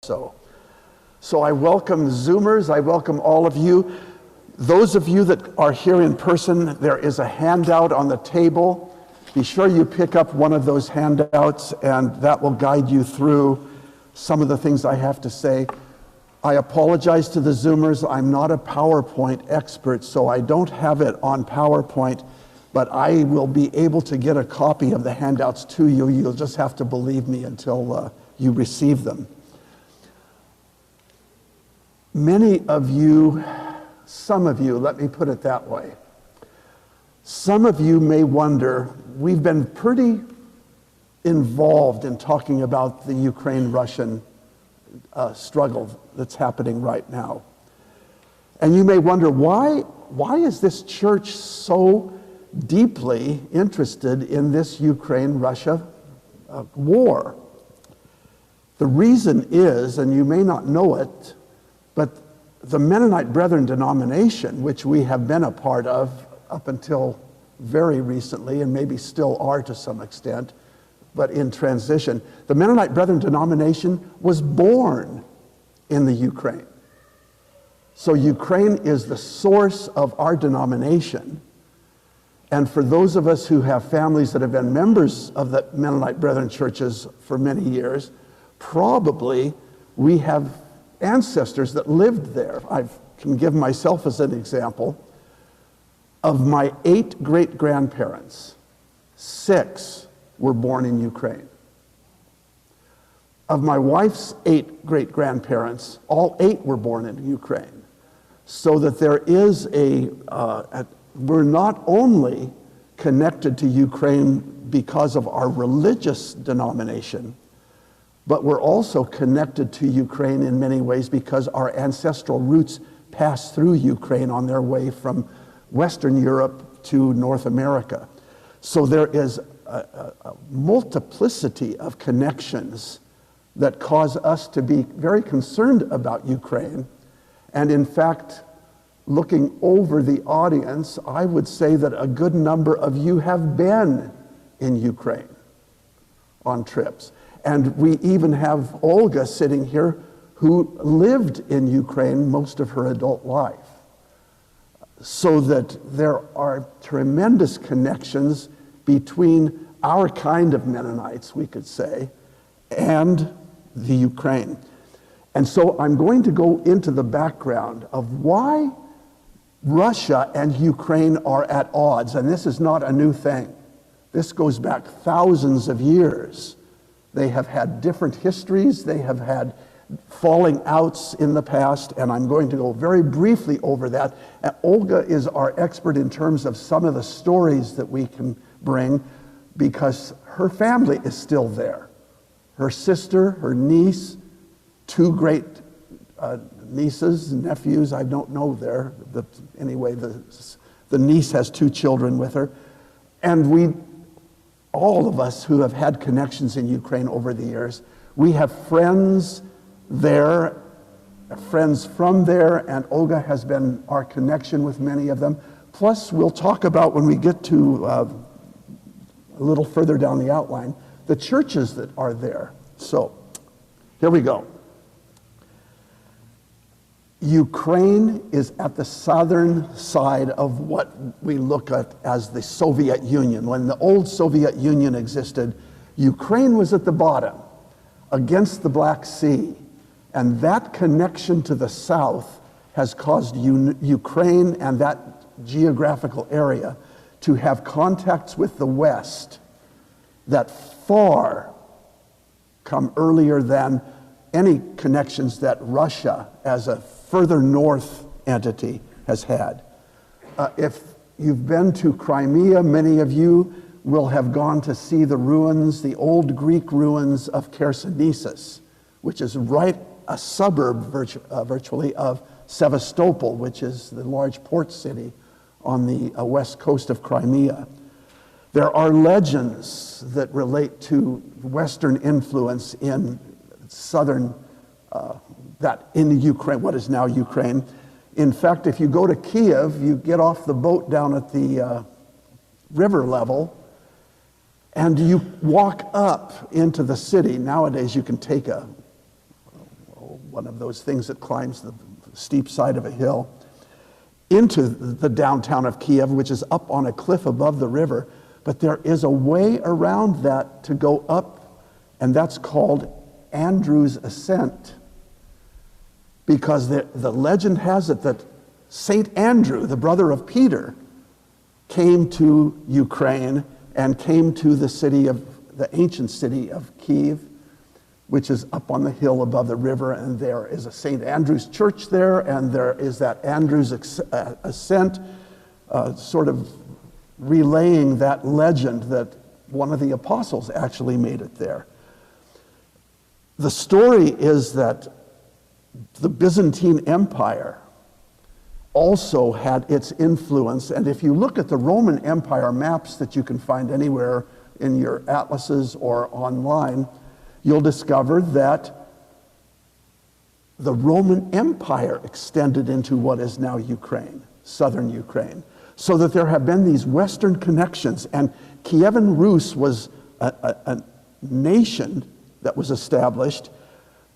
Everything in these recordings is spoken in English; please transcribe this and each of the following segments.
So I welcome Zoomers, I welcome all of you. Those of you that are here in person, there is a handout on the table. Be sure you pick up one of those handouts, and that will guide you through some of the things I have to say. I apologize to the Zoomers. I'm not a PowerPoint expert, so I don't have it on PowerPoint, but I will be able to get a copy of the handouts to you. You'll just have to believe me until you receive them. Many of you, some of you, let me put it that way. Some of you may wonder, we've been pretty involved in talking about the Ukraine-Russian struggle that's happening right now. And you may wonder, why is this church so deeply interested in this Ukraine-Russia war? The reason is, and you may not know it, but the Mennonite Brethren denomination, which we have been a part of up until very recently, and maybe still are to some extent, but in transition, the Mennonite Brethren denomination was born in the Ukraine. So Ukraine is the source of our denomination. And for those of us who have families that have been members of the Mennonite Brethren churches for many years, probably we have ancestors that lived there. I can give myself as an example. Of my 8 great-grandparents, 6 were born in Ukraine. Of my wife's 8 great-grandparents, all 8 were born in Ukraine. So that there is we're not only connected to Ukraine because of our religious denomination, but we're also connected to Ukraine in many ways because our ancestral roots passed through Ukraine on their way from Western Europe to North America. So there is a multiplicity of connections that cause us to be very concerned about Ukraine. And in fact, looking over the audience, I would say that a good number of you have been in Ukraine on trips. And we even have Olga sitting here who lived in Ukraine most of her adult life. So that there are tremendous connections between our kind of Mennonites, we could say, and the Ukraine. And so I'm going to go into the background of why Russia and Ukraine are at odds. And this is not a new thing. This goes back thousands of years. They have had different histories. They have had falling outs in the past, and I'm going to go very briefly over that. And Olga is our expert in terms of some of the stories that we can bring because her family is still there. Her sister, her niece, 2 great nieces, nephews, I don't know there. Anyway, the niece has 2 children with her. And all of us who have had connections in Ukraine over the years, we have friends there, friends from there, and Olga has been our connection with many of them. Plus, we'll talk about when we get to a little further down the outline, the churches that are there. So, here we go. Ukraine is at the southern side of what we look at as the Soviet Union. When the old Soviet Union existed, Ukraine was at the bottom, against the Black Sea. And that connection to the south has caused Ukraine and that geographical area to have contacts with the West that far come earlier than any connections that Russia, as a further north entity, has had. If you've been to Crimea, many of you will have gone to see the ruins, the old Greek ruins of Chersonesus, which is right a suburb virtually of Sevastopol, which is the large port city on the west coast of Crimea. There are legends that relate to Western influence in southern, in Ukraine, what is now Ukraine. In fact, if you go to Kiev, you get off the boat down at the river level, and you walk up into the city. Nowadays, you can take a one of those things that climbs the steep side of a hill, into the downtown of Kiev, which is up on a cliff above the river. But there is a way around that to go up, and that's called Andrew's Ascent. Because the legend has it that Saint Andrew, the brother of Peter, came to Ukraine and came to the ancient city of Kiev, which is up on the hill above the river, and there is a St. Andrew's church there, and there is that Andrew's ascent, sort of relaying that legend that one of the apostles actually made it there. The story is that the Byzantine Empire also had its influence, and if you look at the Roman Empire maps that you can find anywhere in your atlases or online, you'll discover that the Roman Empire extended into what is now Ukraine, southern Ukraine, so that there have been these Western connections. And Kievan Rus was a nation that was established.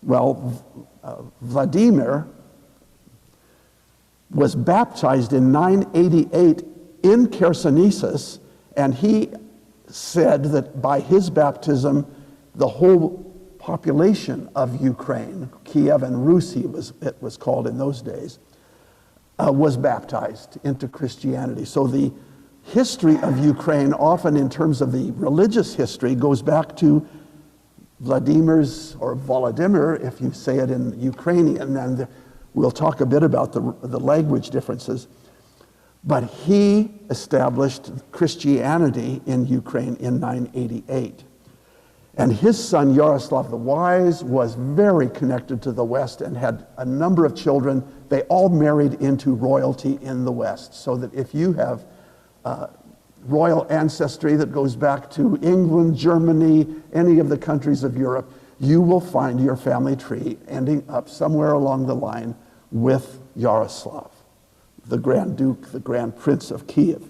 Well, Vladimir was baptized in 988 in Chersonesus, and he said that by his baptism, the whole population of Ukraine, Kievan Rus it was called in those days, was baptized into Christianity. So the history of Ukraine, often in terms of the religious history, goes back to Vladimir's, or Volodymyr, if you say it in Ukrainian, and we'll talk a bit about the language differences. But he established Christianity in Ukraine in 988. And his son, Yaroslav the Wise, was very connected to the West and had a number of children. They all married into royalty in the West, so that if you have royal ancestry that goes back to England, Germany, any of the countries of Europe, you will find your family tree ending up somewhere along the line with Yaroslav, the Grand Duke, the Grand Prince of Kiev.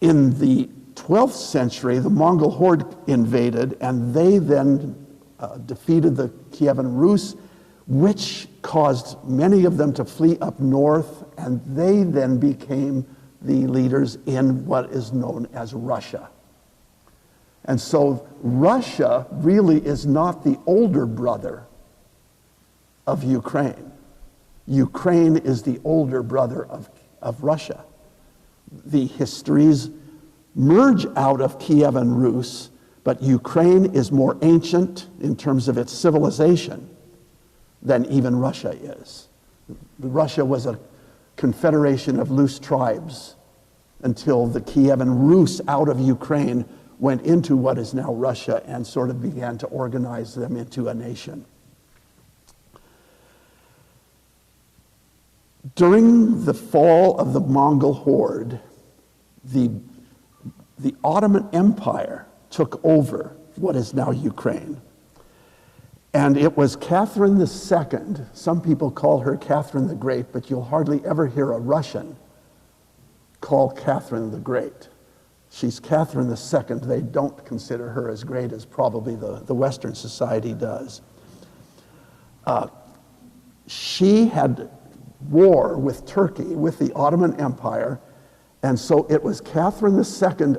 In the 12th century, the Mongol horde invaded, and they then defeated the Kievan Rus, which caused many of them to flee up north, and they then became the leaders in what is known as Russia. And so Russia really is not the older brother of Ukraine. Ukraine is the older brother of Russia. The histories merge out of Kievan Rus, but Ukraine is more ancient in terms of its civilization than even Russia is. Russia was a confederation of loose tribes until the Kievan Rus out of Ukraine went into what is now Russia and sort of began to organize them into a nation. During the fall of the Mongol horde, the Ottoman Empire took over what is now Ukraine. And it was Catherine II, some people call her Catherine the Great, but you'll hardly ever hear a Russian call Catherine the Great. She's Catherine II. They don't consider her as great as probably the Western society does. She had war with Turkey, with the Ottoman Empire, and so it was Catherine II,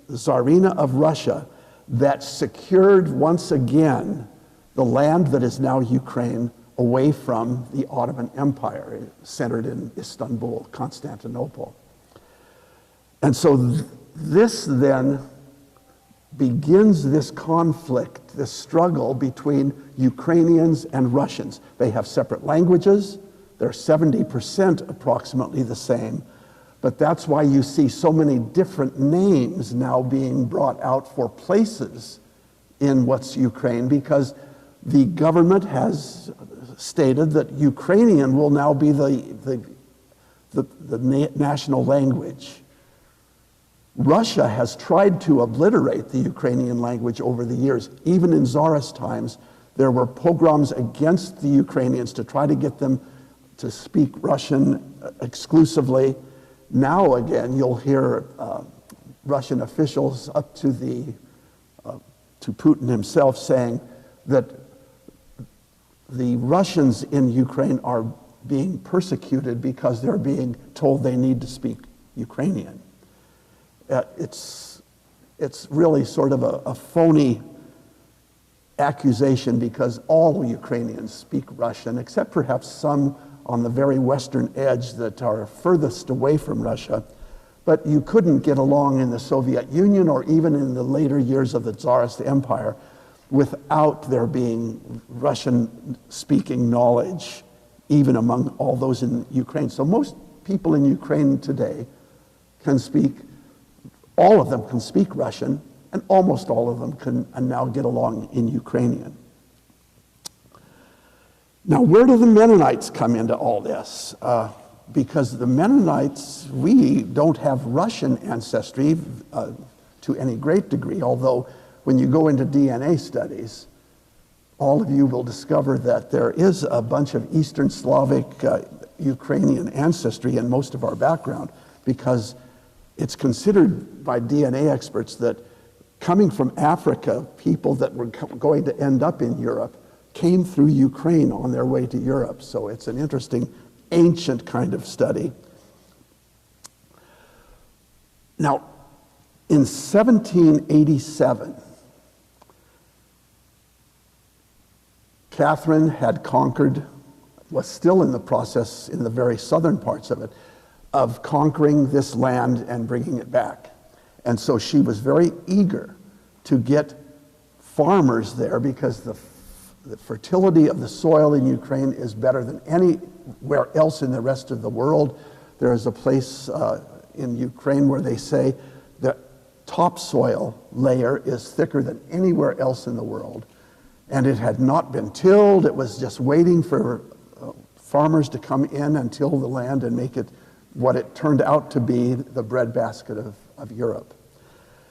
Tsarina of Russia, that secured once again the land that is now Ukraine away from the Ottoman Empire, centered in Istanbul, Constantinople. And so this then begins this conflict, this struggle between Ukrainians and Russians. They have separate languages. They're 70% approximately the same. But that's why you see so many different names now being brought out for places in what's Ukraine, because the government has stated that Ukrainian will now be the national language. Russia has tried to obliterate the Ukrainian language over the years. Even in Tsarist times, there were pogroms against the Ukrainians to try to get them to speak Russian exclusively. Now again, you'll hear Russian officials up to Putin himself saying that the Russians in Ukraine are being persecuted because they're being told they need to speak Ukrainian. It's really sort of a phony accusation because all Ukrainians speak Russian, except perhaps some on the very western edge that are furthest away from Russia. But you couldn't get along in the Soviet Union or even in the later years of the Tsarist Empire without there being Russian-speaking knowledge, even among all those in Ukraine. So most people in Ukraine today can speak, all of them can speak Russian, and almost all of them can now get along in Ukrainian. Now, where do the Mennonites come into all this? Because the Mennonites, we don't have Russian ancestry to any great degree, although when you go into DNA studies, all of you will discover that there is a bunch of Eastern Slavic Ukrainian ancestry in most of our background, because it's considered by DNA experts that coming from Africa, people that were going to end up in Europe came through Ukraine on their way to Europe. So it's an interesting, ancient kind of study. Now, in 1787, Catherine had conquered, was still in the process in the very southern parts of it, of conquering this land and bringing it back. And so she was very eager to get farmers there because the fertility of the soil in Ukraine is better than anywhere else in the rest of the world. There is a place in Ukraine where they say the topsoil layer is thicker than anywhere else in the world. And it had not been tilled. It was just waiting for farmers to come in and till the land and make it what it turned out to be, the breadbasket of Europe.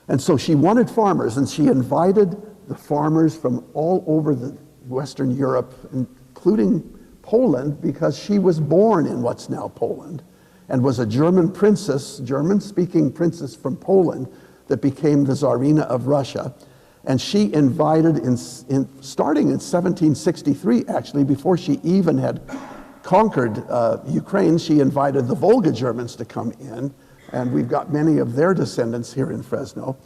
And so she wanted farmers, and she invited the farmers from all over the Western Europe, including Poland, because she was born in what's now Poland and was a German princess, German-speaking princess from Poland that became the Tsarina of Russia. And she invited, starting in 1763, actually, before she even had conquered Ukraine, she invited the Volga Germans to come in, and we've got many of their descendants here in Fresno.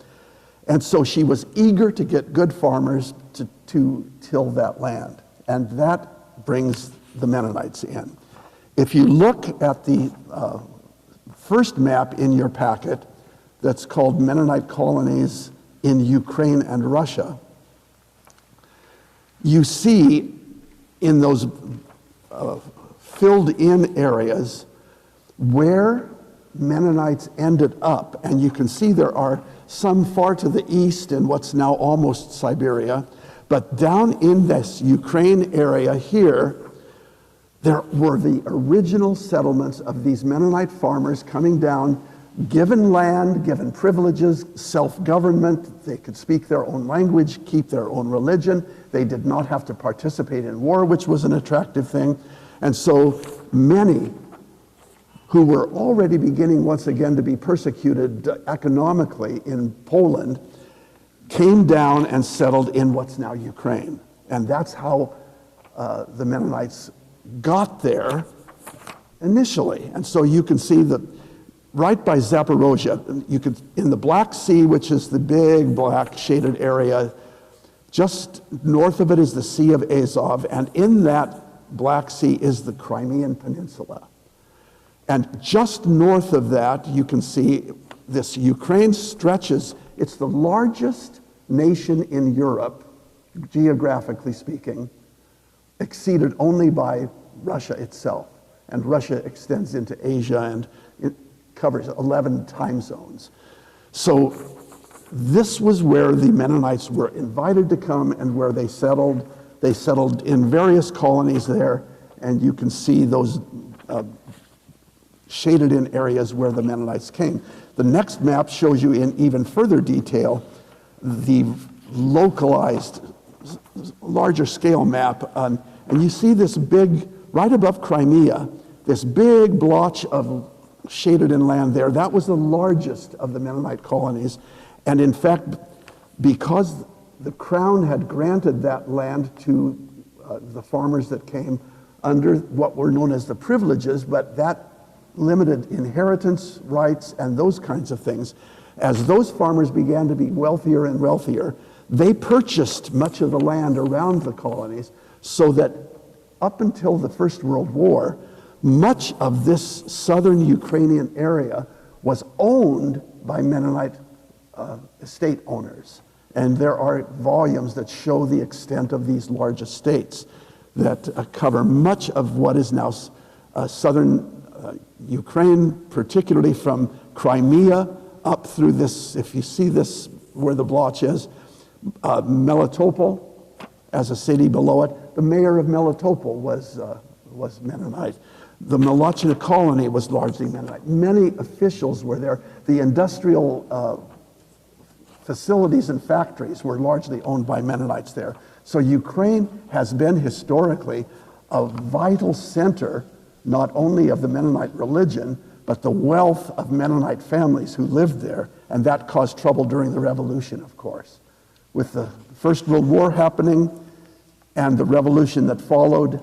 And so she was eager to get good farmers to till that land, and that brings the Mennonites in. If you look at the first map in your packet that's called Mennonite Colonies in Ukraine and Russia, you see in those filled in areas where Mennonites ended up, and you can see there are some far to the east in what's now almost Siberia, but down in this Ukraine area here, there were the original settlements of these Mennonite farmers coming down, given land, given privileges, self-government. They could speak their own language, keep their own religion. They did not have to participate in war, which was an attractive thing. And so many who were already beginning once again to be persecuted economically in Poland came down and settled in what's now Ukraine. And that's how the Mennonites got there initially. And so you can see that right by Zaporozhye, you could, in the Black Sea, which is the big black shaded area, just north of it is the Sea of Azov, and in that Black Sea is the Crimean Peninsula. And just north of that, you can see this Ukraine stretches. It's the largest nation in Europe, geographically speaking, exceeded only by Russia itself. And Russia extends into Asia, and it covers 11 time zones. So this was where the Mennonites were invited to come and where they settled. They settled in various colonies there, and you can see those shaded in areas where the Mennonites came. The next map shows you in even further detail the localized, larger scale map. And you see this big, right above Crimea, this big blotch of shaded in land there. That was the largest of the Mennonite colonies. And in fact, because the crown had granted that land to the farmers that came under what were known as the privileges, but that limited inheritance rights and those kinds of things. As those farmers began to be wealthier and wealthier, they purchased much of the land around the colonies, so that up until the First World War, much of this southern Ukrainian area was owned by Mennonite estate owners. And there are volumes that show the extent of these large estates that cover much of what is now southern Ukraine, particularly from Crimea up through this, if you see this where the blotch is, Melitopol as a city below it. The mayor of Melitopol was Mennonite. The Molotchina colony was largely Mennonite. Many officials were there. The industrial facilities and factories were largely owned by Mennonites there. So Ukraine has been historically a vital center, not only of the Mennonite religion, but the wealth of Mennonite families who lived there. And that caused trouble during the revolution, of course. With the First World War happening and the revolution that followed,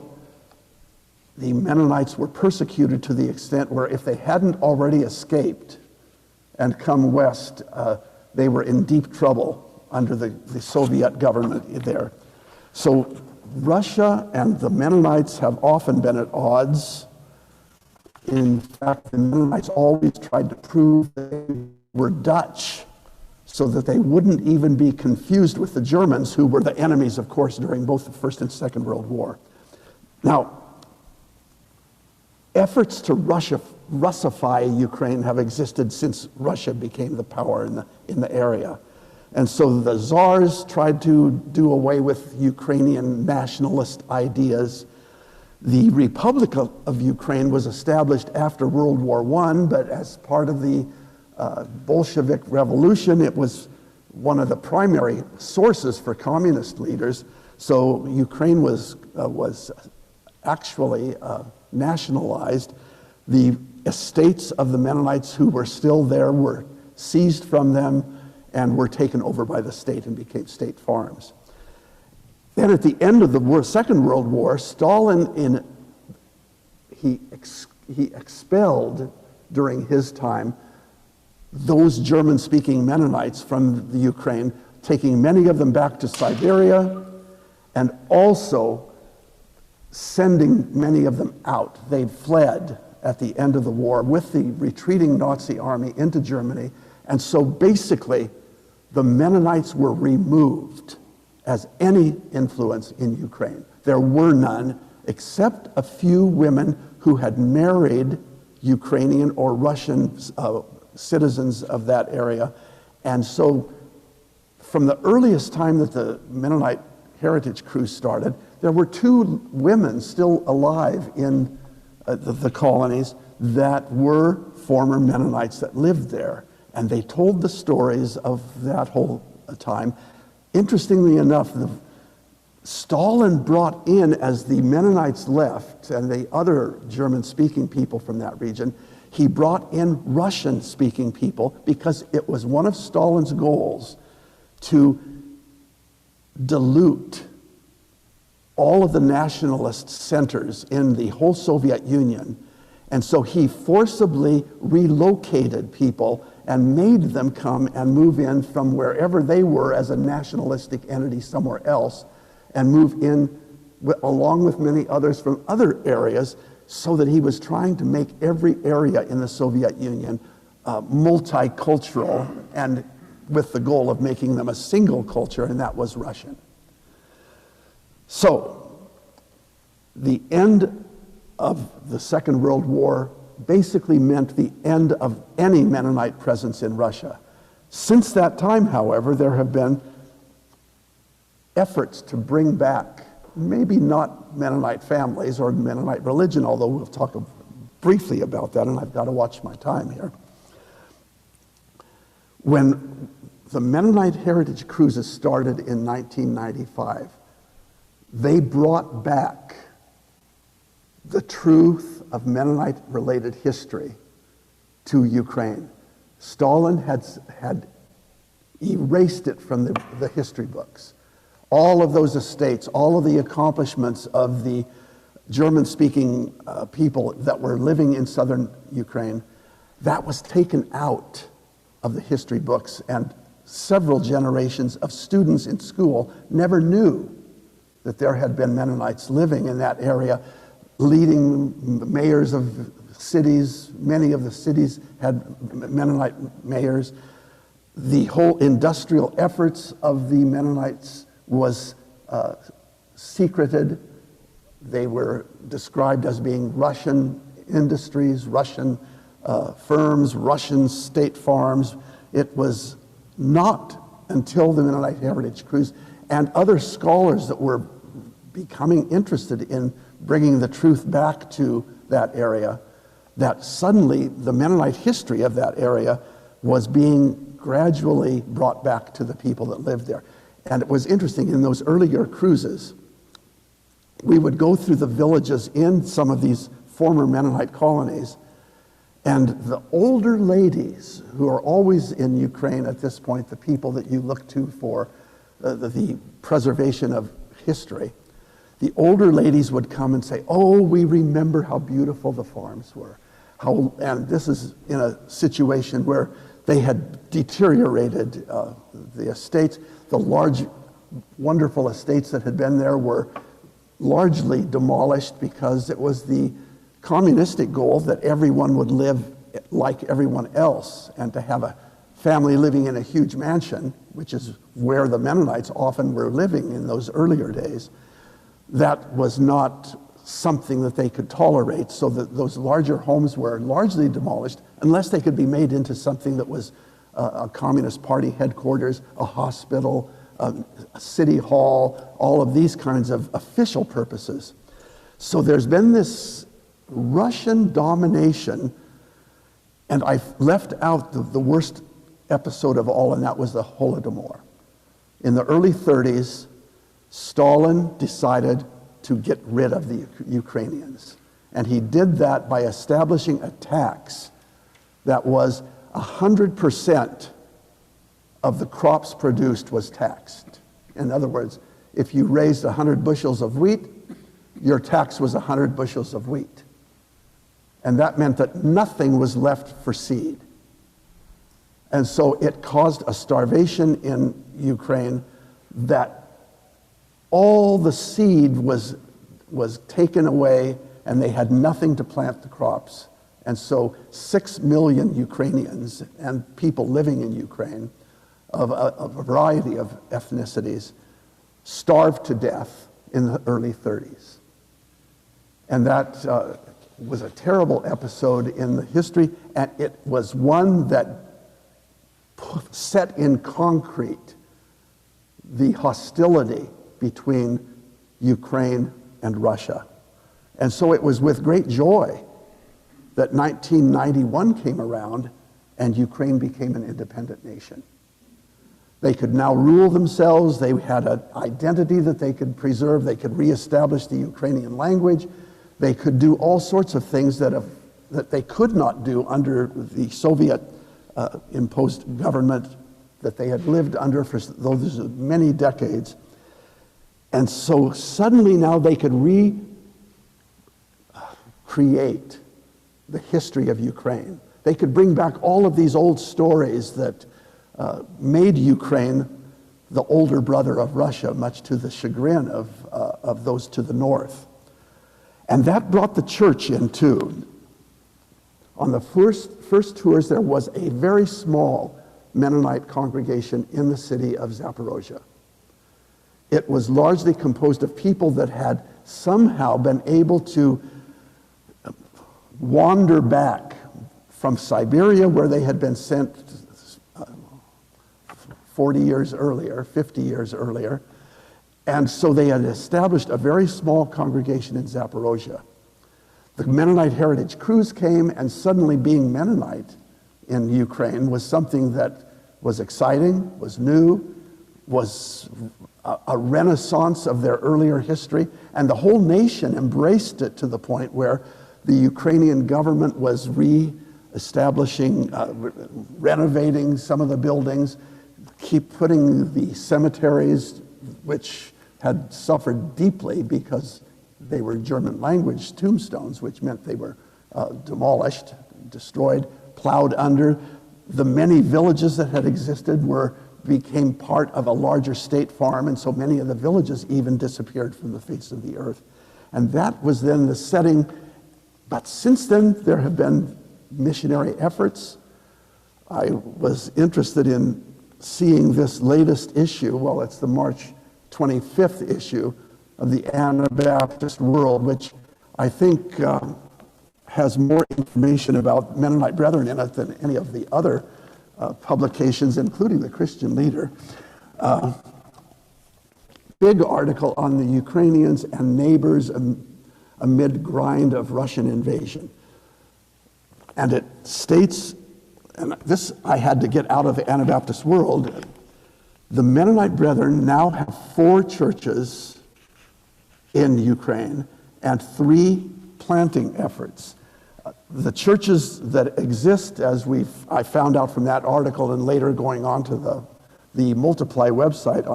the Mennonites were persecuted to the extent where if they hadn't already escaped and come west, they were in deep trouble under the Soviet government there. So Russia and the Mennonites have often been at odds. In fact, the Mennonites always tried to prove they were Dutch so that they wouldn't even be confused with the Germans, who were the enemies, of course, during both the First and Second World War. Now, efforts to Russify Ukraine have existed since Russia became the power in the area. And so the czars tried to do away with Ukrainian nationalist ideas. The Republic of Ukraine was established after World War I, but as part of the Bolshevik Revolution, it was one of the primary sources for communist leaders. So Ukraine was actually nationalized. The estates of the Mennonites who were still there were seized from them and were taken over by the state and became state farms. Then at the end of the Second World War, Stalin, he expelled during his time those German-speaking Mennonites from the Ukraine, taking many of them back to Siberia and also sending many of them out. They fled at the end of the war with the retreating Nazi army into Germany. And so basically, the Mennonites were removed as any influence in Ukraine. There were none, except a few women who had married Ukrainian or Russian citizens of that area. And so from the earliest time that the Mennonite Heritage Cruise started, there were 2 women still alive in the colonies that were former Mennonites that lived there. And they told the stories of that whole time. Interestingly enough, Stalin brought in, as the Mennonites left and the other German-speaking people from that region, he brought in Russian-speaking people because it was one of Stalin's goals to dilute all of the nationalist centers in the whole Soviet Union. And so he forcibly relocated people and made them come and move in from wherever they were as a nationalistic entity somewhere else and move in along with many others from other areas, so that he was trying to make every area in the Soviet Union multicultural, and with the goal of making them a single culture, and that was Russian. So the end of the Second World War basically meant the end of any Mennonite presence in Russia. Since that time, however, there have been efforts to bring back, maybe not Mennonite families or Mennonite religion, although we'll talk briefly about that, and I've got to watch my time here. When the Mennonite Heritage Cruises started in 1995, they brought back the truth of Mennonite-related history to Ukraine. Stalin had erased it from the history books. all of those estates, all of the accomplishments of the German-speaking people that were living in southern Ukraine, that was taken out of the history books, and several generations of students in school never knew that there had been Mennonites living in that area, leading mayors of cities. Many of the cities had Mennonite mayors. The whole industrial efforts of the Mennonites was secreted. They were described as being Russian industries, Russian firms, Russian state farms. It was not until the Mennonite Heritage Cruise and other scholars that were becoming interested in bringing the truth back to that area that suddenly the Mennonite history of that area was being gradually brought back to the people that lived there. And it was interesting, in those earlier cruises, we would go through the villages in some of these former Mennonite colonies, and the older ladies who are always in Ukraine at this point, the people that you look to for the preservation of history, the older ladies would come and say, "Oh, we remember how beautiful the farms were." And this is in a situation where they had deteriorated the estates. The large, wonderful estates that had been there were largely demolished because it was the communistic goal that everyone would live like everyone else, and to have a family living in a huge mansion, which is where the Mennonites often were living in those earlier days, that was not something that they could tolerate. So that those larger homes were largely demolished unless they could be made into something that was a Communist Party headquarters, a hospital, a city hall, all of these kinds of official purposes. So there's been this Russian domination, and I've left out the worst episode of all, and that was the Holodomor. In the early 30s, Stalin decided to get rid of the Ukrainians. And he did that by establishing a tax that was 100% of the crops produced was taxed. In other words, if you raised 100 bushels of wheat, your tax was 100 bushels of wheat. And that meant that nothing was left for seed. And so it caused a starvation in Ukraine that all the seed was taken away, and they had nothing to plant the crops. And so 6 million Ukrainians and people living in Ukraine of a variety of ethnicities starved to death in the early 30s. And that was a terrible episode in the history, and it was one that set in concrete the hostility between Ukraine and Russia. And so it was with great joy that 1991 came around and Ukraine became an independent nation. They could now rule themselves. They had an identity that they could preserve. They could reestablish the Ukrainian language. They could do all sorts of things that they could not do under the Soviet imposed government that they had lived under for those many decades. And so suddenly now they could recreate the history of Ukraine. They could bring back all of these old stories that made Ukraine the older brother of Russia, much to the chagrin of those to the north. And that brought the church in too. On the first tours, there was a very small Mennonite congregation in the city of Zaporozhye. It was largely composed of people that had somehow been able to wander back from Siberia, where they had been sent 40 years earlier, 50 years earlier. And so they had established a very small congregation in Zaporozhye. The Mennonite Heritage Cruise came, and suddenly being Mennonite in Ukraine was something that was exciting, was new, was a renaissance of their earlier history, and the whole nation embraced it to the point where the Ukrainian government was re-establishing, renovating some of the buildings, keep putting the cemeteries, which had suffered deeply because they were German language tombstones, which meant they were demolished, destroyed, plowed under. The many villages that had existed became part of a larger state farm, and so many of the villages even disappeared from the face of the earth. And that was then the setting. But since then, there have been missionary efforts. I was interested in seeing this latest issue. Well, it's the March 25th issue of the Anabaptist World, which I think has more information about Mennonite Brethren in it than any of the other publications, including the Christian Leader. Big article on the Ukrainians and neighbors amid grind of Russian invasion. And it states, and this I had to get out of the Anabaptist World, the Mennonite Brethren now have 4 churches in Ukraine and 3 planting efforts. The churches that exist, as I found out from that article and later going on to the Multiply website,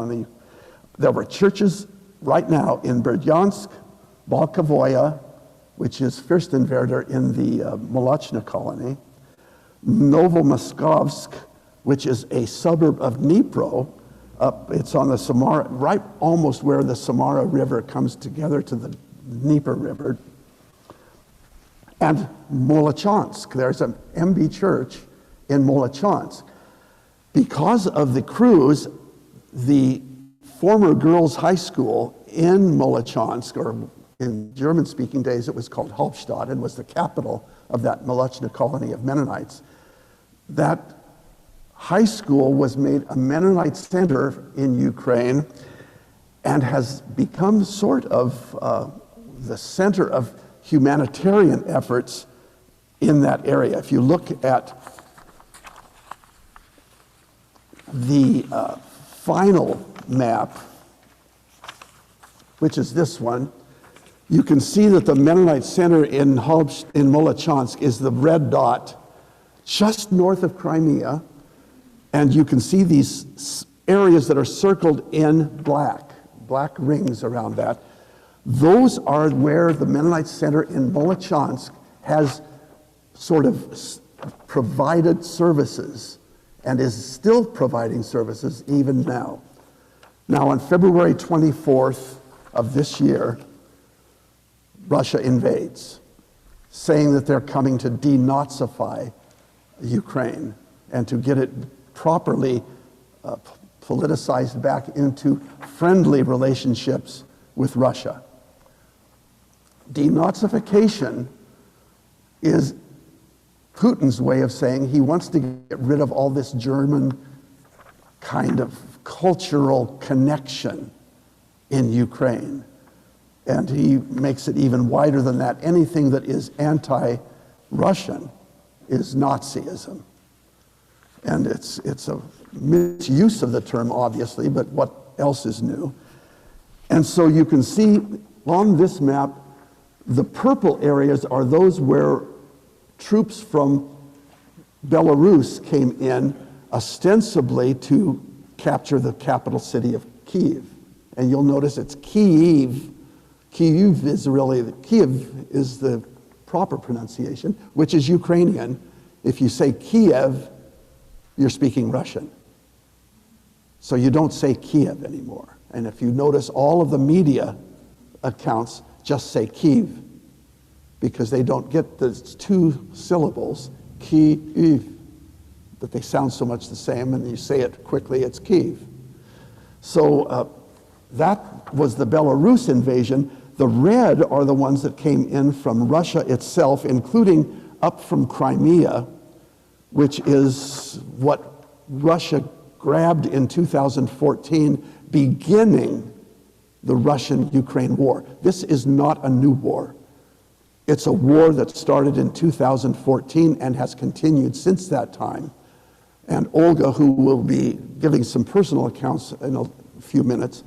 there were churches right now in Berdyansk, Balkavoya, which is Fürstenwerder in the Molochna colony, Novomoskovsk, which is a suburb of Dnipro. It's on the Samara, right almost where the Samara River comes together to the Dnieper River. And Molochansk, there's an MB church in Molochansk. Because of the cruise, the former girls' high school in Molochansk, or in German-speaking days it was called Hauptstadt, and was the capital of that Molochna colony of Mennonites. That high school was made a Mennonite center in Ukraine and has become sort of the center of humanitarian efforts in that area. If you look at the final map, which is this one, you can see that the Mennonite Center in Molochansk is the red dot just north of Crimea, and you can see these areas that are circled in black rings around that. Those are where the Mennonite Center in Molochansk has sort of provided services and is still providing services even now. Now, on February 24th of this year, Russia invades, saying that they're coming to denazify Ukraine and to get it properly politicized back into friendly relationships with Russia. Denazification is Putin's way of saying he wants to get rid of all this German kind of cultural connection in Ukraine. And he makes it even wider than that. Anything that is anti-Russian is Nazism. And it's a misuse of the term, obviously, but what else is new? And so you can see on this map, the purple areas are those where troops from Belarus came in ostensibly to capture the capital city of Kyiv. And you'll notice it's Kyiv. Kyiv is really, Kyiv is the proper pronunciation, which is Ukrainian. If you say Kiev, you're speaking Russian. So you don't say Kiev anymore. And if you notice, all of the media accounts just say Kyiv, because they don't get the 2 syllables, Kyiv, that they sound so much the same, and you say it quickly, it's Kyiv. So that was the Belarus invasion. The red are the ones that came in from Russia itself, including up from Crimea, which is what Russia grabbed in 2014, beginning the Russian-Ukraine war. This is not a new war. It's a war that started in 2014 and has continued since that time. And Olga, who will be giving some personal accounts in a few minutes,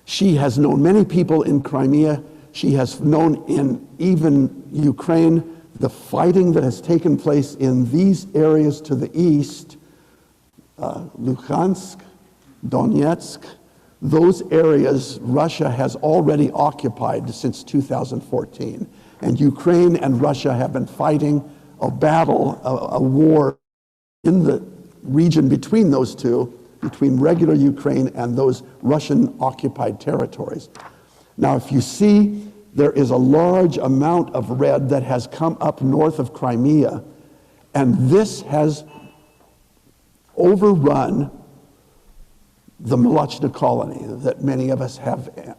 she has known many people in Crimea. She has known in even Ukraine the fighting that has taken place in these areas to the east, Luhansk, Donetsk, those areas Russia has already occupied since 2014. And Ukraine and Russia have been fighting a battle, a war in the region between those two, between regular Ukraine and those Russian-occupied territories. Now, if you see, there is a large amount of red that has come up north of Crimea, and this has overrun the Molochna colony that many of us have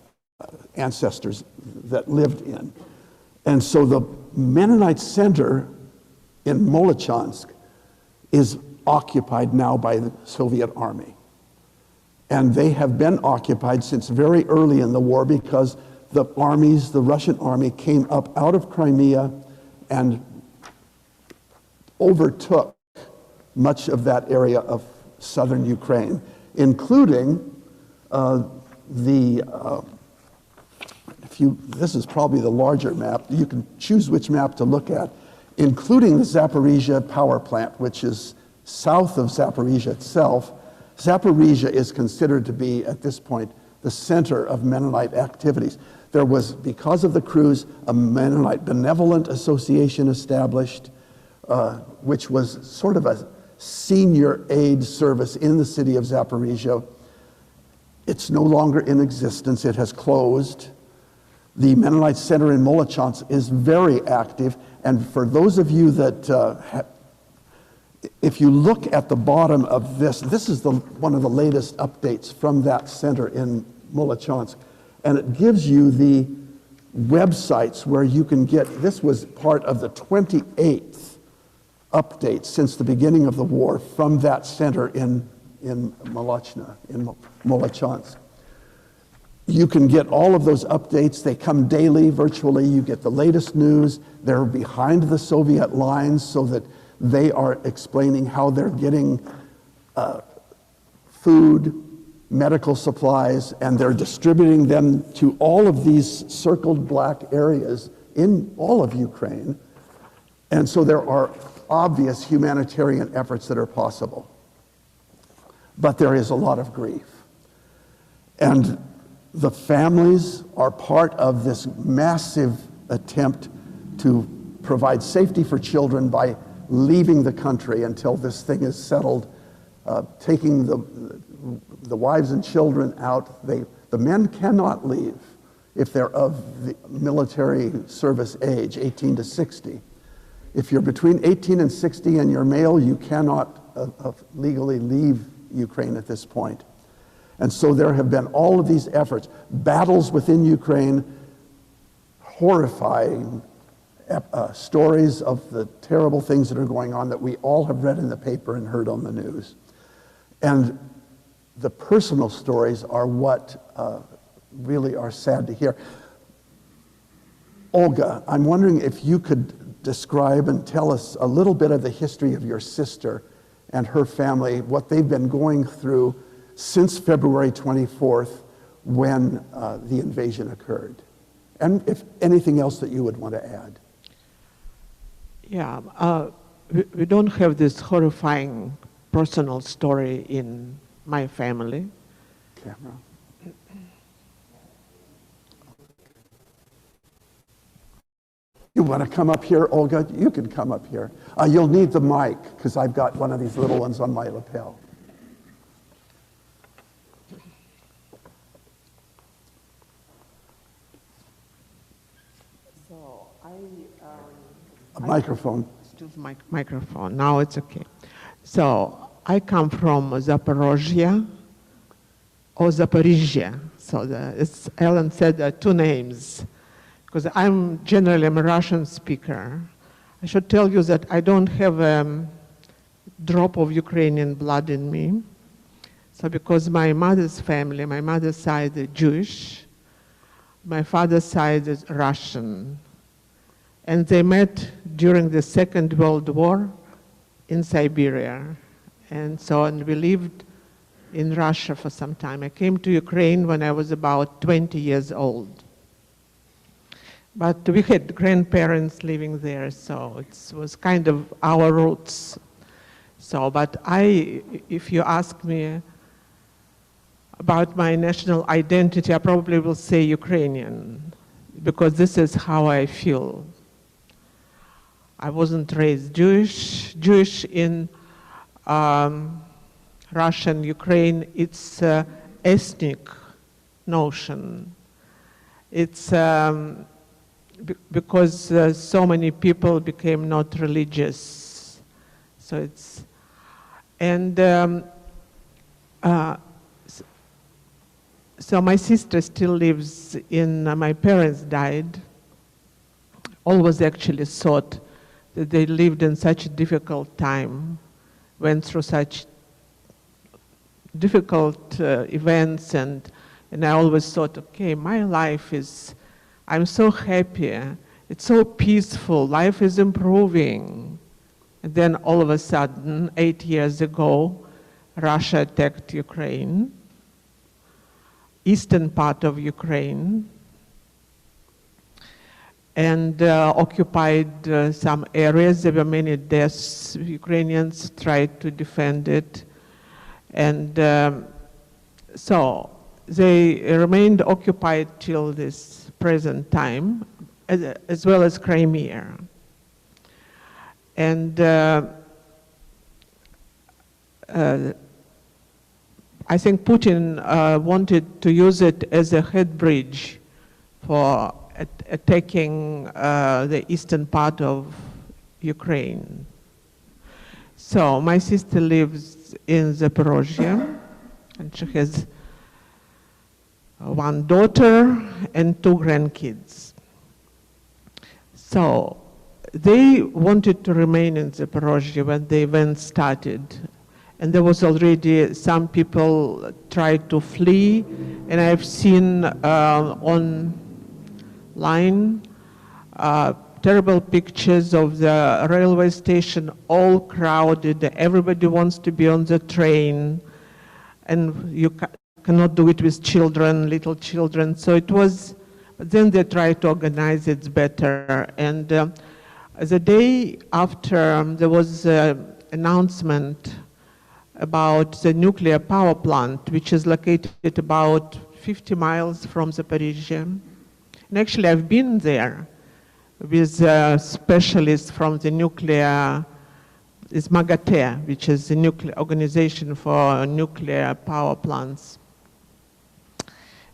ancestors that lived in. And so the Mennonite center in Molochansk is occupied now by the Soviet army. And they have been occupied since very early in the war because the Russian army came up out of Crimea and overtook much of that area of southern Ukraine, including this is probably the larger map. You can choose which map to look at, including the Zaporizhia power plant, which is south of Zaporizhia itself. Zaporizhia is considered to be, at this point, the center of Mennonite activities. There was, because of the cruise, a Mennonite Benevolent Association established, which was sort of a senior aid service in the city of Zaporizhia. It's no longer in existence. It has closed. The Mennonite Center in Molochansk is very active. And for those of you that, if you look at the bottom of this is one of the latest updates from that center in Molochansk. And it gives you the websites where you can get, this was part of the 28th update since the beginning of the war from that center in Molochna, in Molochansk. You can get all of those updates. They come daily, virtually. You get the latest news. They're behind the Soviet lines so that they are explaining how they're getting food, medical supplies, and they're distributing them to all of these circled black areas in all of Ukraine. And so there are obvious humanitarian efforts that are possible. But there is a lot of grief. And the families are part of this massive attempt to provide safety for children by leaving the country until this thing is settled, taking the wives and children out. The men cannot leave if they're of the military service age, 18 to 60. If you're between 18 and 60 and you're male, you cannot legally leave Ukraine at this point. And so there have been all of these efforts, battles within Ukraine, horrifying stories of the terrible things that are going on that we all have read in the paper and heard on the news. And the personal stories are what really are sad to hear. Olga, I'm wondering if you could describe and tell us a little bit of the history of your sister and her family, what they've been going through since February 24th when the invasion occurred. And if anything else that you would want to add. Yeah, we don't have this horrifying personal story in my family. Camera. You want to come up here, Olga? You can come up here. You'll need the mic, because I've got one of these little ones on my lapel. So A microphone. Still microphone. Now it's okay. So I come from Zaporozhye or Zaporizhia. So Ellen said two names, because I'm a Russian speaker. I should tell you that I don't have a drop of Ukrainian blood in me. So because my mother's family, my mother's side is Jewish, my father's side is Russian. And they met during the Second World War in Siberia. And we lived in Russia for some time. I came to Ukraine when I was about 20 years old. But we had grandparents living there, so it was kind of our roots. So, but if you ask me, about my national identity, I probably will say Ukrainian, because this is how I feel. I wasn't raised Jewish. Jewish in Russia and Ukraine, it's ethnic notion. It's because so many people became not religious. So it's, and so my sister still lives in, my parents died. Always actually thought that they lived in such a difficult time, went through such difficult events, and I always thought, okay, my life is, I'm so happy, it's so peaceful, life is improving. And then all of a sudden, 8 years ago, Russia attacked Ukraine, eastern part of Ukraine, and occupied some areas. There were many deaths. Ukrainians tried to defend it. And so they remained occupied till this present time, as well as Crimea. And I think Putin wanted to use it as a head bridge for attacking the eastern part of Ukraine. So my sister lives in Zaporozhye, and she has one daughter and 2 grandkids. So they wanted to remain in Zaporozhye when the event started. And there was already some people tried to flee, and I've seen online terrible pictures of the railway station all crowded. Everybody wants to be on the train, and you cannot do it with children, little children. So it was, but then they tried to organize it better. And the day after, there was an announcement about the nuclear power plant, which is located about 50 miles from Zaporizhzhia. And actually, I've been there with specialists from the nuclear, it's MAGATE, which is the nuclear organization for nuclear power plants.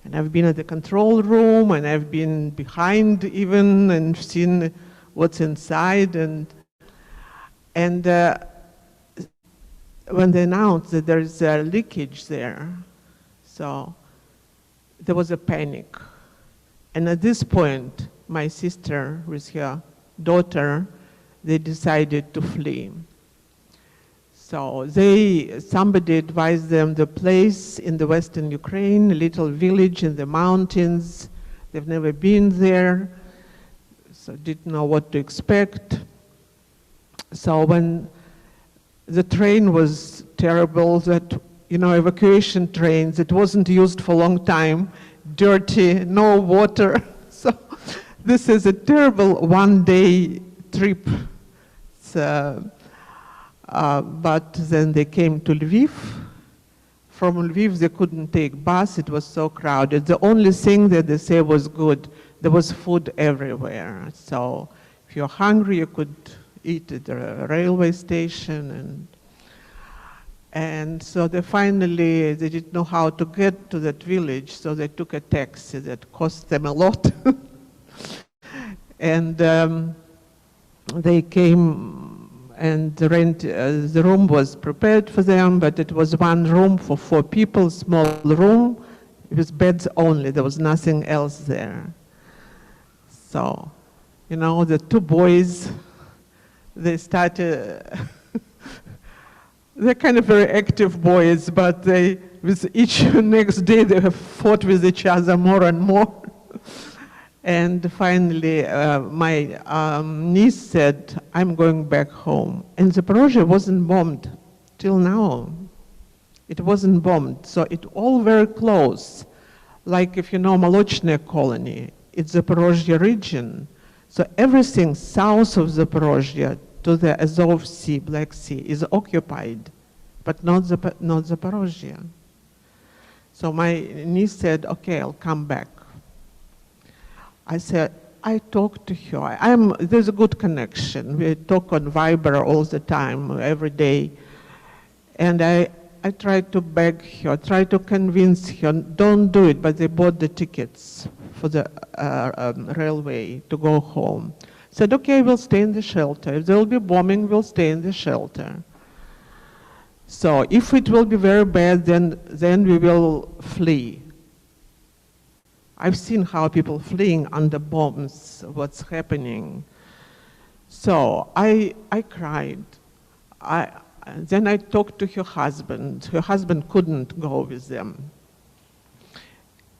And I've been at the control room, and I've been behind even, and seen what's inside. And when they announced that there is a leakage there, so there was a panic. And at this point, my sister with her daughter, they decided to flee. So somebody advised them the place in the western Ukraine, a little village in the mountains. They've never been there, so didn't know what to expect. So when the train was terrible, that, you know, evacuation trains, it wasn't used for a long time, dirty, no water. So this is a terrible one-day trip. But then they came to Lviv. From Lviv, they couldn't take bus. It was so crowded. The only thing that they say was good, there was food everywhere. So if you're hungry, you could eat at the railway station. And so they didn't know how to get to that village, so they took a taxi that cost them a lot. And they came, and the room was prepared for them, but it was one room for 4 people, small room. It was beds only, there was nothing else there. So, you know, the 2 boys, they started, they're kind of very active boys, but with each next day they have fought with each other more and more. And finally, my niece said, I'm going back home. And Zaporozhye wasn't bombed till now. It wasn't bombed, so it's all very close. Like if you know Molochne colony, it's Zaporozhye region. So everything south of Zaporozhye to the Azov Sea, Black Sea, is occupied, but not Zaporozhye. So my niece said, okay, I'll come back. I said, I talked to her. There's a good connection. We talk on Viber all the time, every day. And I tried to beg her, tried to convince her, don't do it, but they bought the tickets for the railway to go home. Said, okay, we'll stay in the shelter. If there will be bombing, we'll stay in the shelter. So if it will be very bad, then we will flee. I've seen how people fleeing under bombs, what's happening. So I cried. Then I talked to her husband. Her husband couldn't go with them.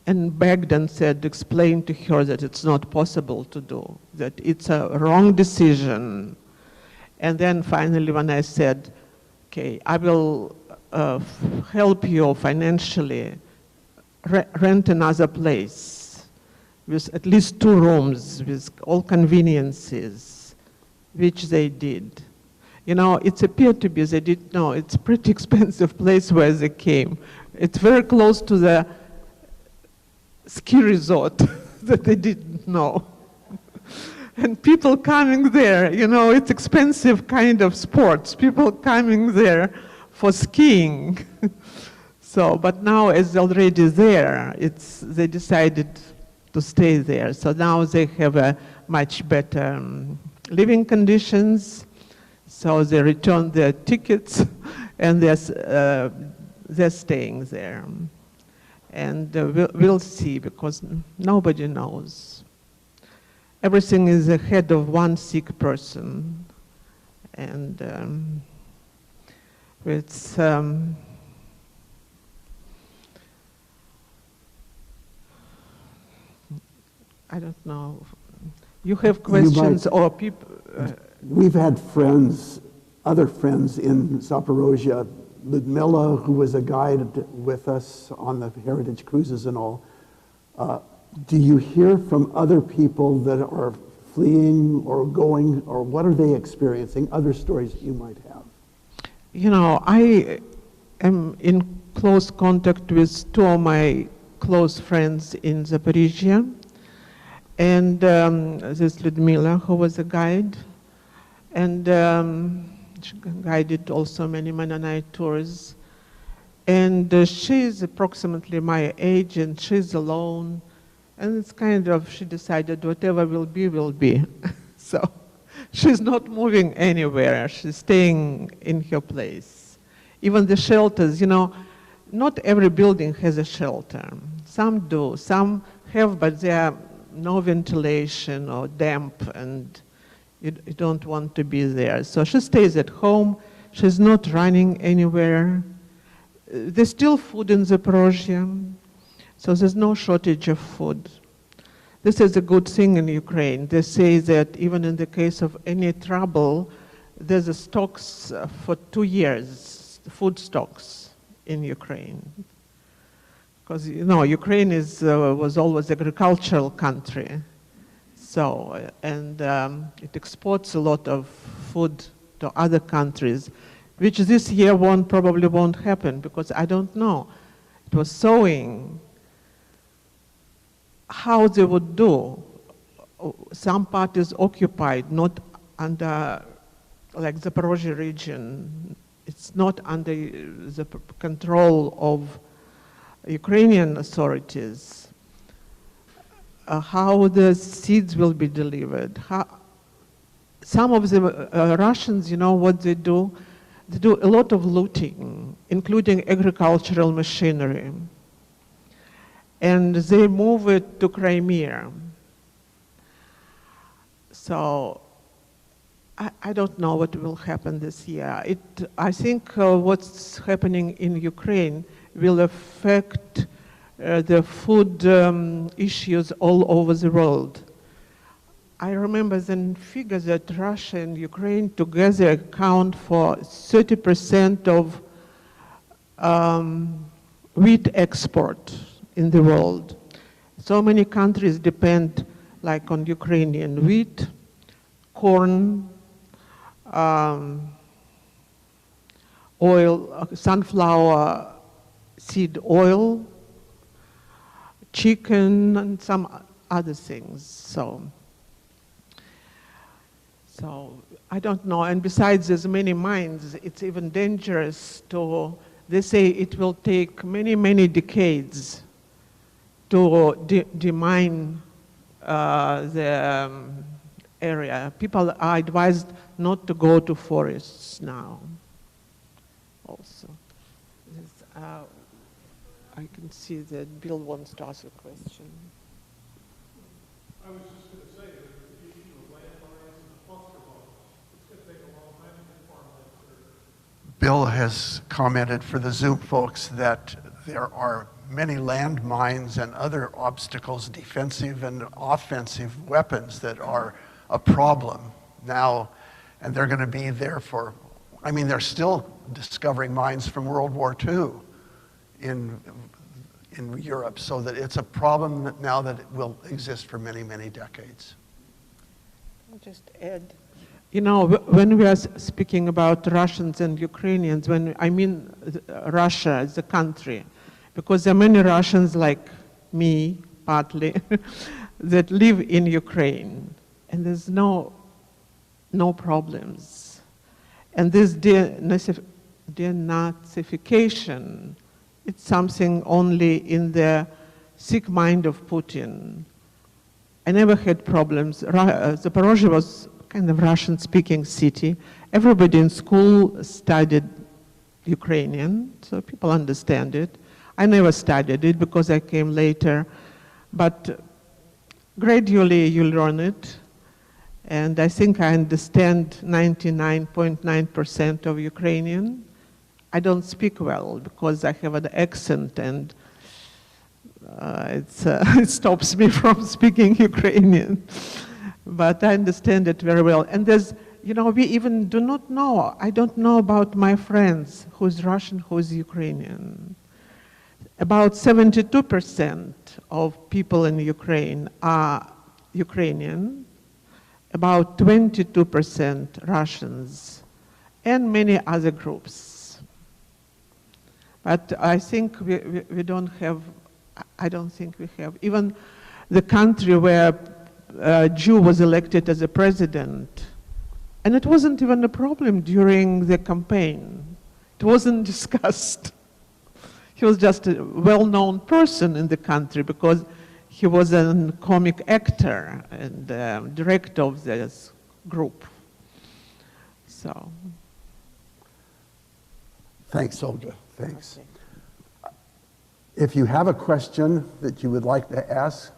And begged and said, explain to her that it's not possible to do, that it's a wrong decision. And then finally when I said, okay, I will help you financially, rent another place with at least 2 rooms, with all conveniences, which they did. You know, it appeared to be, they didn't know, it's a pretty expensive place where they came. It's very close to the ski resort that they didn't know. And people coming there, you know, it's expensive kind of sports, people coming there for skiing. So, but now as already there, they decided to stay there. So now they have a much better living conditions. So they returned their tickets and they're staying there. And we'll see, because nobody knows. Everything is ahead of one sick person. And it's, I don't know. You have questions or people? We've had friends, other friends in Zaporozhye, Ludmila, who was a guide with us on the heritage cruises and all. Do you hear from other people that are fleeing or going, or what are they experiencing? Other stories you might have. You know, I am in close contact with 2 of my close friends in Zaporizhia. And this Ludmila, who was a guide. And she guided also many Mennonite tours. And she's approximately my age, and she's alone. And it's kind of, she decided whatever will be, will be. So she's not moving anywhere. She's staying in her place. Even the shelters, you know, not every building has a shelter. Some do, some have, but they are no ventilation or damp, and you don't want to be there. So she stays at home. She's not running anywhere. There's still food in Zaporozhye, so there's no shortage of food. This is a good thing in Ukraine. They say that even in the case of any trouble, there's a stocks for 2 years, food stocks in Ukraine. Because, you know, Ukraine was always an agricultural country. So, and it exports a lot of food to other countries, which this year probably won't happen, because I don't know. It was sowing. How they would do. Some part is occupied, not under, like Zaporozhye region. It's not under the control of Ukrainian authorities. How the seeds will be delivered. Some of the Russians, you know what they do? They do a lot of looting, including agricultural machinery. And they move it to Crimea. So I don't know what will happen this year. I think what's happening in Ukraine will affect the food issues all over the world. I remember the figure that Russia and Ukraine together account for 30% of wheat export in the world. So many countries depend, like, on Ukrainian wheat, corn, oil, sunflower seed oil, chicken and some other things. So I don't know. And besides, there's many mines. It's even dangerous to. They say it will take many, many decades to demine the area. People are advised not to go to forests now. Also, I can see that Bill wants to ask a question. I was just going to say that the issue of landmines and cluster bombs, it's going to take a long time to get farmland cleared. Bill has commented for the Zoom folks that there are many landmines and other obstacles, defensive and offensive weapons that are a problem now, and they're going to be there for, I mean, they're still discovering mines from World War II in Europe, so that it's a problem that now that it will exist for many, many decades. I'll just add. You know, when we are speaking about Russians and Ukrainians, when I mean Russia as a country, because there are many Russians like me, partly, that live in Ukraine, and there's no problems. And this denazification, it's something only in the sick mind of Putin. I never had problems. Zaporozhye was kind of Russian-speaking city. Everybody in school studied Ukrainian, so people understand it. I never studied it because I came later, but gradually you learn it. And I think I understand 99.9% of Ukrainian. I don't speak well because I have an accent, and it stops me from speaking Ukrainian. But I understand it very well. And there's, you know, we even do not know. I don't know about my friends who's Russian, who's Ukrainian. About 72% of people in Ukraine are Ukrainian, about 22% Russians, and many other groups. But I think we don't have, I don't think we have, even the country where a Jew was elected as a president, and it wasn't even a problem during the campaign. It wasn't discussed. He was just a well-known person in the country because he was a comic actor and director of this group. So. Thanks, Olga. Thanks. Okay. If you have a question that you would like to ask,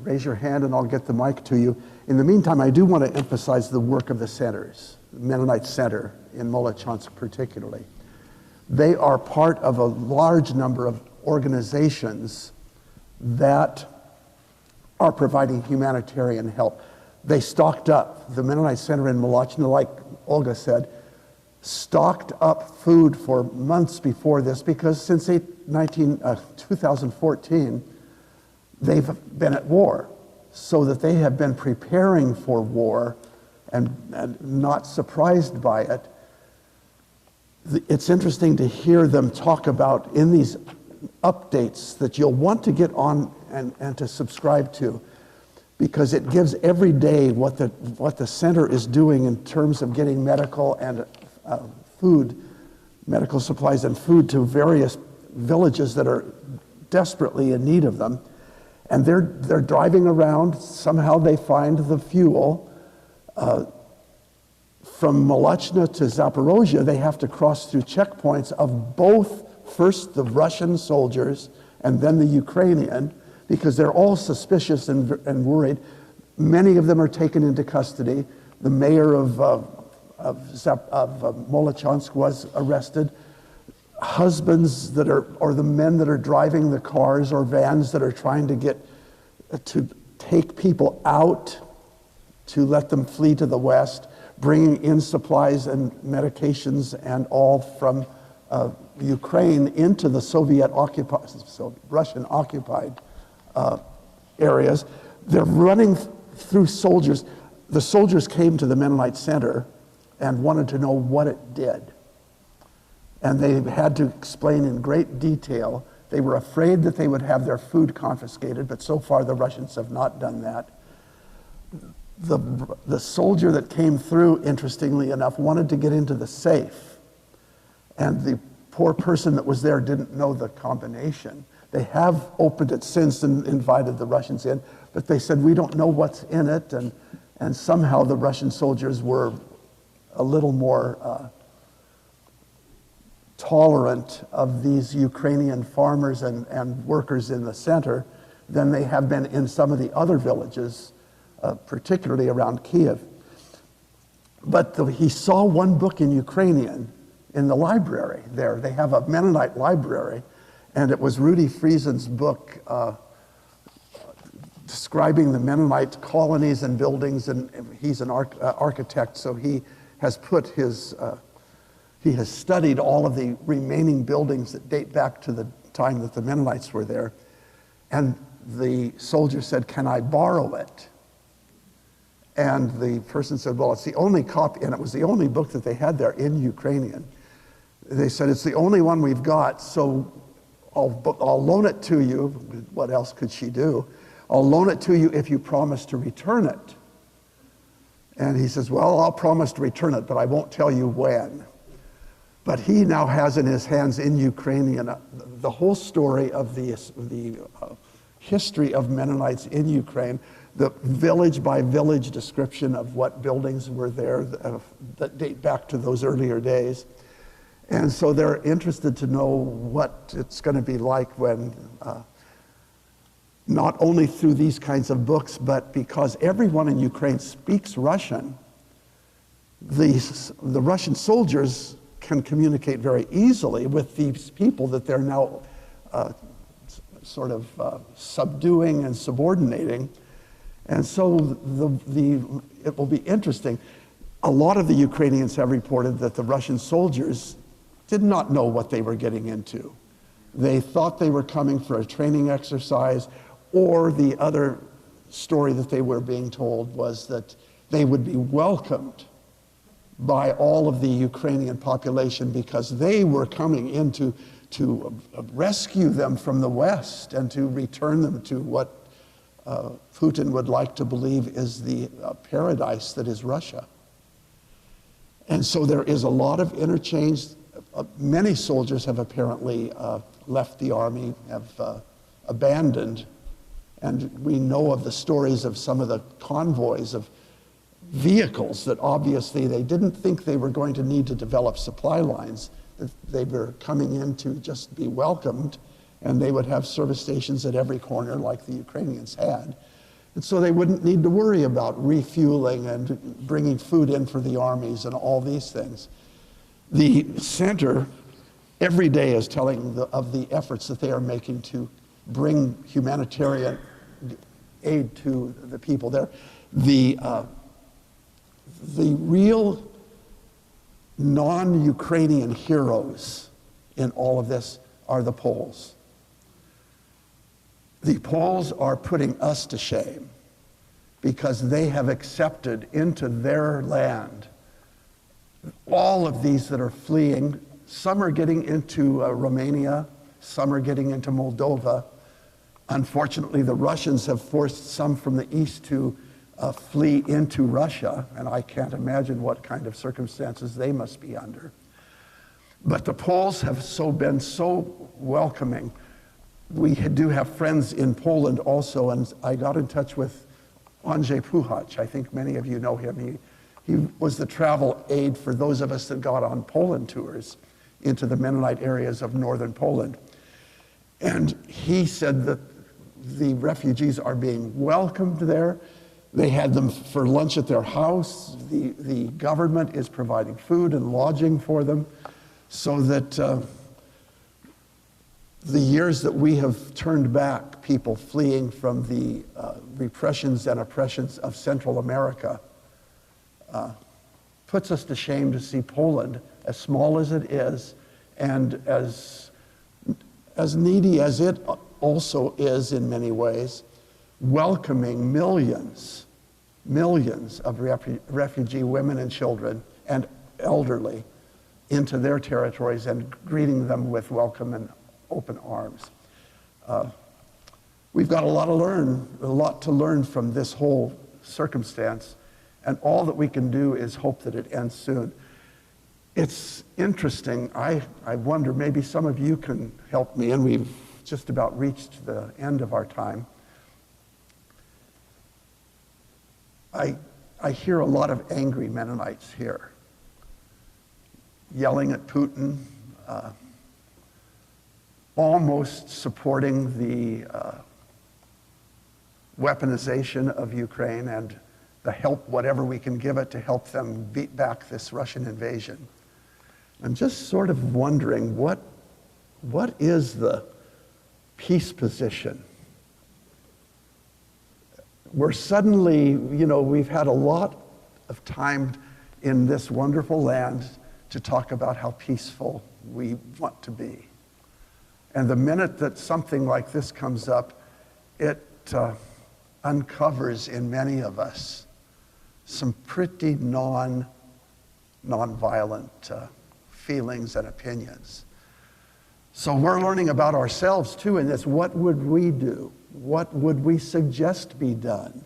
raise your hand and I'll get the mic to you. In the meantime, I do want to emphasize the work of the centers, the Mennonite Center in Molochansk particularly. They are part of a large number of organizations that are providing humanitarian help. They stocked up, the Mennonite Center in Molochansk, like Olga said, stocked up food for months before this because since 2014, they've been at war, so that they have been preparing for war and not surprised by it. It's interesting to hear them talk about in these updates that you'll want to get on and to subscribe to, because it gives every day what the center is doing in terms of getting medical and food, medical supplies and food to various villages that are desperately in need of them. And they're driving around. Somehow they find the fuel. From Molochansk to Zaporozhye, they have to cross through checkpoints of both, first the Russian soldiers and then the Ukrainian, because they're all suspicious and worried. Many of them are taken into custody. The mayor of Molochansk was arrested. Husbands that are, or the men that are driving the cars or vans that are trying to get, to take people out, to let them flee to the West, bringing in supplies and medications and all from Ukraine into the Soviet-occupied, so Russian-occupied areas. They're running through soldiers. The soldiers came to the Mennonite Center and wanted to know what it did. And they had to explain in great detail They were afraid that they would have their food confiscated, but so far the Russians have not done that. The soldier that came through, interestingly enough, wanted to get into the safe, and the poor person that was there didn't know the combination. They have opened it since and invited the Russians in, but they said, we don't know what's in it, and somehow the Russian soldiers were a little more tolerant of these Ukrainian farmers and workers in the center than they have been in some of the other villages, particularly around Kiev. But he saw one book in Ukrainian in the library there. They have a Mennonite library, and it was Rudy Friesen's book describing the Mennonite colonies and buildings, and he's an architect, so he has put his, he has studied all of the remaining buildings that date back to the time that the Mennonites were there. And the soldier said, can I borrow it? And the person said, well, it's the only copy, and it was the only book that they had there in Ukrainian. They said, it's the only one we've got, so I'll loan it to you. What else could she do? I'll loan it to you if you promise to return it. And he says, well, I'll promise to return it, but I won't tell you when. But he now has in his hands in Ukrainian the whole story of the history of Mennonites in Ukraine, the village by village description of what buildings were there that date back to those earlier days. And so they're interested to know what it's going to be like when, not only through these kinds of books, but because everyone in Ukraine speaks Russian, the Russian soldiers can communicate very easily with these people that they're now sort of subduing and subordinating. And so it will be interesting. A lot of the Ukrainians have reported that the Russian soldiers did not know what they were getting into. They thought they were coming for a training exercise, or the other story that they were being told was that they would be welcomed by all of the Ukrainian population because they were coming in to rescue them from the West and to return them to what Putin would like to believe is the paradise that is Russia. And so there is a lot of interchange. Many soldiers have apparently left the army, have abandoned, and we know of the stories of some of the convoys of vehicles that obviously they didn't think they were going to need to develop supply lines, that they were coming in to just be welcomed, and they would have service stations at every corner like the Ukrainians had. And so they wouldn't need to worry about refueling and bringing food in for the armies and all these things. The center every day is telling of the efforts that they are making to bring humanitarian aid to the people there. The real non-Ukrainian heroes in all of this are the Poles. The Poles are putting us to shame because they have accepted into their land all of these that are fleeing. Some are getting into Romania, some are getting into Moldova. Unfortunately, the Russians have forced some from the east to flee into Russia, and I can't imagine what kind of circumstances they must be under. But the Poles have been so welcoming. We do have friends in Poland also, and I got in touch with Andrzej Puchacz. I think many of you know him. He was the travel aide for those of us that got on Poland tours into the Mennonite areas of northern Poland. And he said that the refugees are being welcomed there. They had them for lunch at their house. The government is providing food and lodging for them so that the years that we have turned back people fleeing from the repressions and oppressions of Central America puts us to shame to see Poland, as small as it is, and as needy as it also is in many ways, welcoming millions of refugee women and children and elderly into their territories and greeting them with welcome and open arms. We've got a lot to learn from this whole circumstance, and all that we can do is hope that it ends soon. It's interesting. I wonder, maybe some of you can help me, and we've just about reached the end of our time. I hear a lot of angry Mennonites here, yelling at Putin, almost supporting the weaponization of Ukraine and the help, whatever we can give it to help them beat back this Russian invasion. I'm just sort of wondering, what is the peace position? We're suddenly, we've had a lot of time in this wonderful land to talk about how peaceful we want to be. And the minute that something like this comes up, it uncovers in many of us some pretty non-violent feelings and opinions. So we're learning about ourselves too in this. What would we do? What would we suggest be done?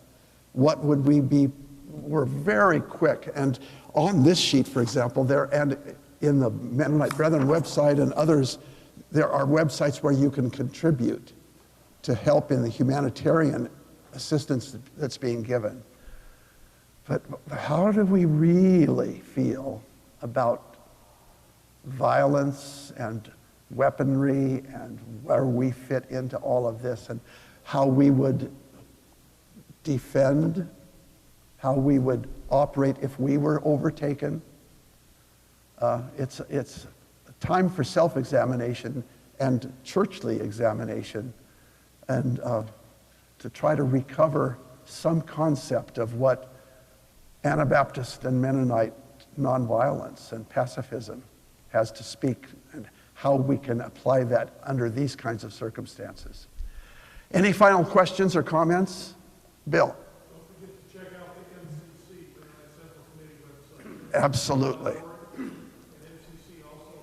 What would we be? We're very quick. And on this sheet, for example, there and in the Mennonite Brethren website and others, there are websites where you can contribute to help in the humanitarian assistance that's being given. But how do we really feel about violence and weaponry and where we fit into all of this and how we would defend, how we would operate if we were overtaken? It's a time for self-examination and churchly examination, and to try to recover some concept of what Anabaptist and Mennonite nonviolence and pacifism has to speak, and how we can apply that under these kinds of circumstances. Any final questions or comments? Bill? Don't forget to check out the MCC, Mennonite Central Committee website. Absolutely. And MCC also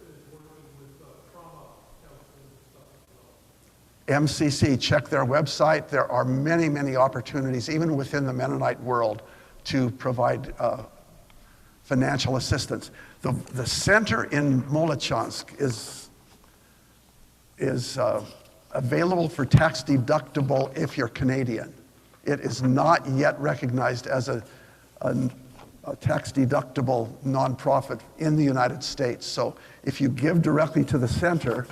is working with trauma counseling and stuff as well. MCC, check their website. There are many, many opportunities, even within the Mennonite world, to provide financial assistance. The center in Molochansk is available for tax deductible if you're Canadian. It is not yet recognized as a tax deductible nonprofit in the United States. So if you give directly to the center,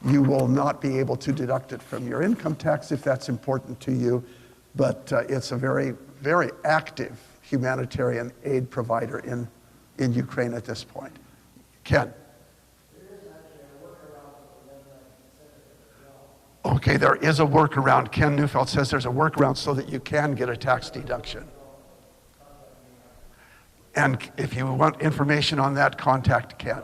you will not be able to deduct it from your income tax if that's important to you. But it's a very, very active humanitarian aid provider in Ukraine at this point. Ken? Okay, there is a workaround. Ken Neufeld says there's a workaround so that you can get a tax deduction. And if you want information on that, contact Ken.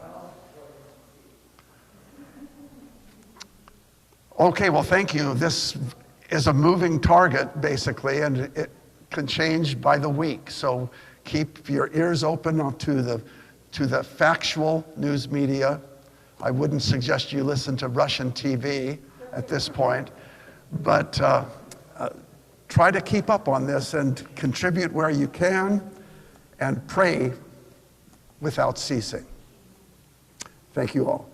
Okay, well, thank you. This is a moving target, basically, and it can change by the week. So keep your ears open to the factual news media. I wouldn't suggest you listen to Russian TV at this point, but try to keep up on this and contribute where you can and pray without ceasing. Thank you all.